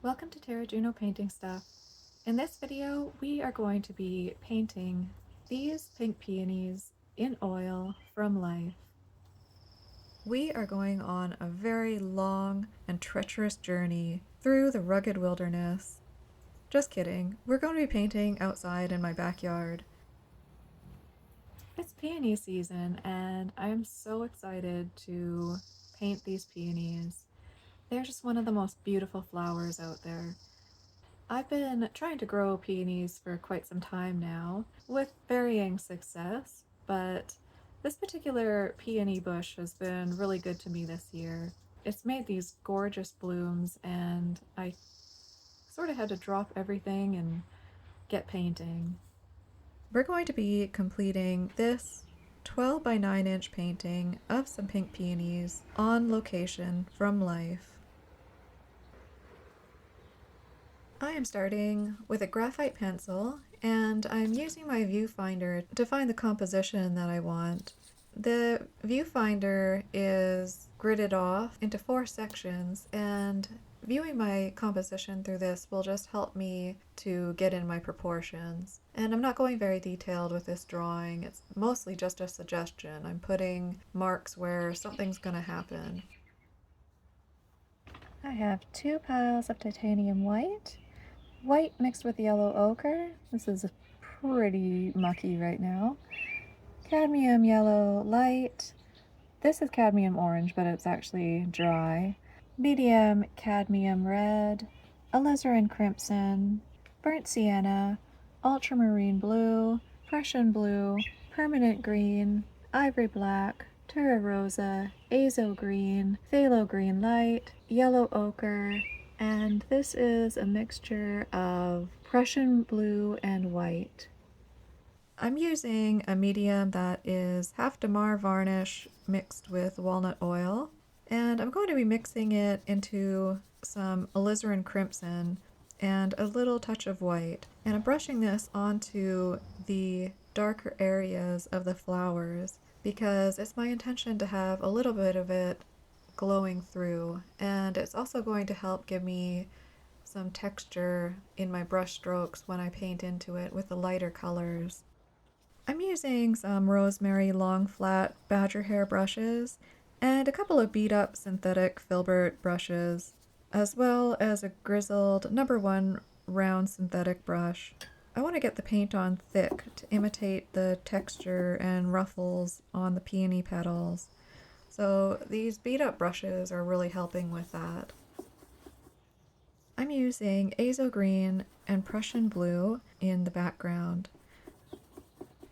Welcome to Terra Juno Painting Stuff. In this video, we are going to be painting these pink peonies in oil from life. We are going on a very long and treacherous journey through the rugged wilderness. Just kidding, we're going to be painting outside in my backyard. It's peony season and I am so excited to paint these peonies. They're just one of the most beautiful flowers out there. I've been trying to grow peonies for quite some time now, with varying success, but this particular peony bush has been really good to me this year. It's made these gorgeous blooms, and I sort of had to drop everything and get painting. We're going to be completing this 12 by 9 inch painting of some pink peonies on location from life. I am starting with a graphite pencil and I'm using my viewfinder to find the composition that I want. The viewfinder is gridded off into 4 sections, and viewing my composition through this will just help me to get in my proportions. And I'm not going very detailed with this drawing, it's mostly just a suggestion. I'm putting marks where something's gonna happen. I have 2 piles of titanium white. White mixed with yellow ochre. This is pretty mucky right now. Cadmium yellow light. This is cadmium orange, but it's actually dry. Medium cadmium red. Alizarin crimson. Burnt sienna. Ultramarine blue. Prussian blue. Permanent green. Ivory black. Tura rosa. Azo green. Phthalo green light. Yellow ochre. And this is a mixture of Prussian blue and white. I'm using a medium that is half Damar varnish mixed with walnut oil, and I'm going to be mixing it into some alizarin crimson and a little touch of white. And I'm brushing this onto the darker areas of the flowers because it's my intention to have a little bit of it glowing through, and it's also going to help give me some texture in my brush strokes when I paint into it with the lighter colors. I'm using some rosemary long flat badger hair brushes and a couple of beat up synthetic filbert brushes, as well as a grizzled #1 round synthetic brush. I want to get the paint on thick to imitate the texture and ruffles on the peony petals. So these beat up brushes are really helping with that. I'm using Azo green and Prussian blue in the background.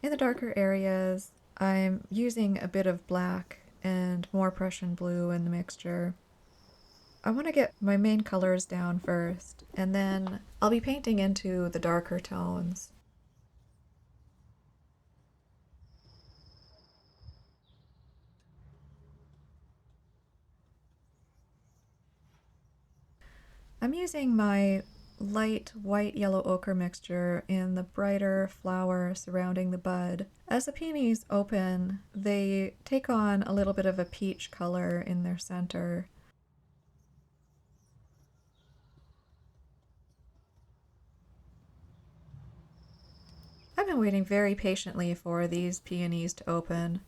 In the darker areas, I'm using a bit of black and more Prussian blue in the mixture. I want to get my main colors down first, and then I'll be painting into the darker tones. I'm using my light white yellow ochre mixture in the brighter flower surrounding the bud. As the peonies open, they take on a little bit of a peach color in their center. I've been waiting very patiently for these peonies to open.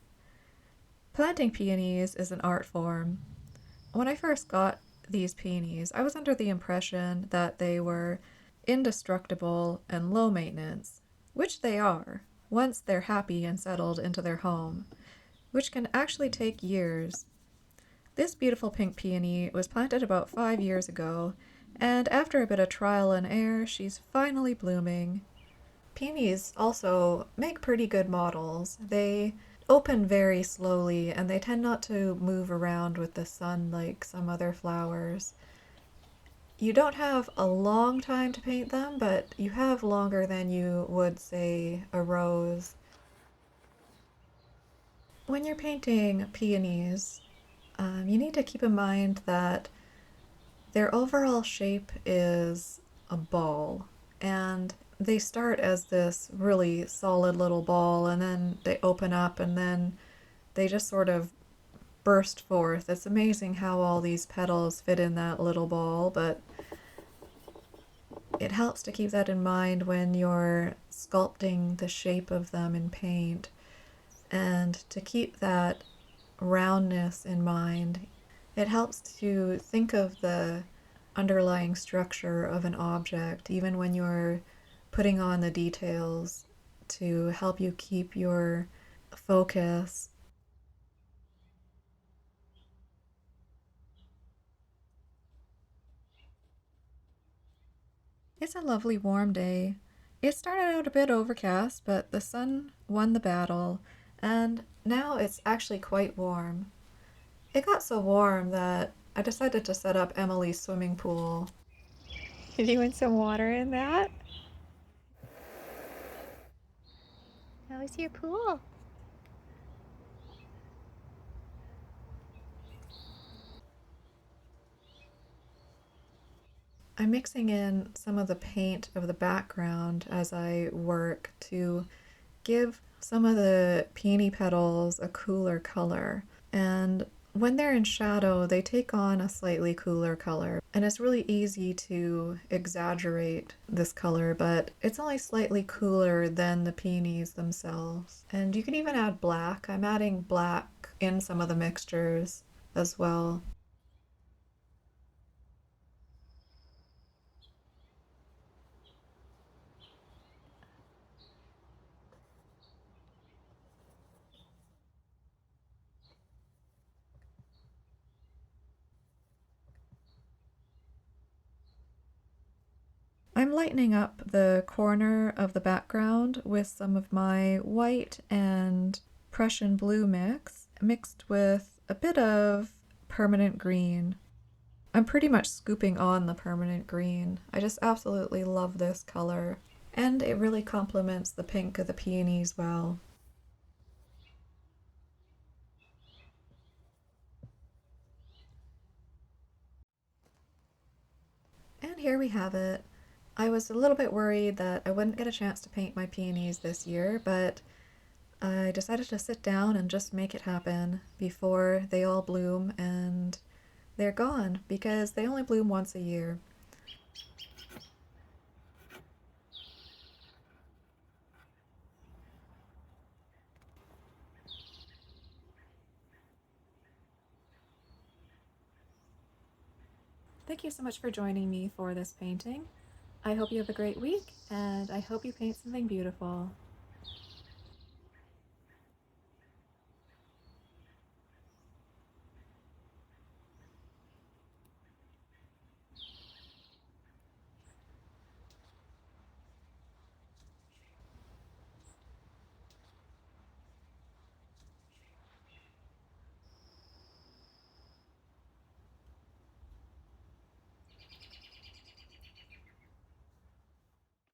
Planting peonies is an art form. When I first got these peonies, I was under the impression that they were indestructible and low maintenance, which they are, once they're happy and settled into their home, which can actually take years. This beautiful pink peony was planted about 5 years ago, and after a bit of trial and error, she's finally blooming. Peonies also make pretty good models. They open very slowly and they tend not to move around with the sun like some other flowers. You don't have a long time to paint them, but you have longer than you would, say, a rose. When you're painting peonies, you need to keep in mind that their overall shape is a ball, and they start as this really solid little ball, and then they open up, and then they just sort of burst forth. It's amazing how all these petals fit in that little ball, but it helps to keep that in mind when you're sculpting the shape of them in paint, and to keep that roundness in mind. It helps to think of the underlying structure of an object, even when you're putting on the details, to help you keep your focus. It's a lovely warm day. It started out a bit overcast, but the sun won the battle, and now it's actually quite warm. It got so warm that I decided to set up Emily's swimming pool. You're doing some water in that? How was your pool? I'm mixing in some of the paint of the background as I work to give some of the peony petals a cooler color. And when they're in shadow, they take on a slightly cooler color. And it's really easy to exaggerate this color, but it's only slightly cooler than the peonies themselves. And you can even add black. I'm adding black in some of the mixtures as well. I'm lightening up the corner of the background with some of my white and Prussian blue mixed with a bit of permanent green. I'm pretty much scooping on the permanent green. I just absolutely love this color, and it really complements the pink of the peonies well. And here we have it. I was a little bit worried that I wouldn't get a chance to paint my peonies this year, but I decided to sit down and just make it happen before they all bloom and they're gone, because they only bloom once a year. Thank you so much for joining me for this painting. I hope you have a great week, and I hope you paint something beautiful.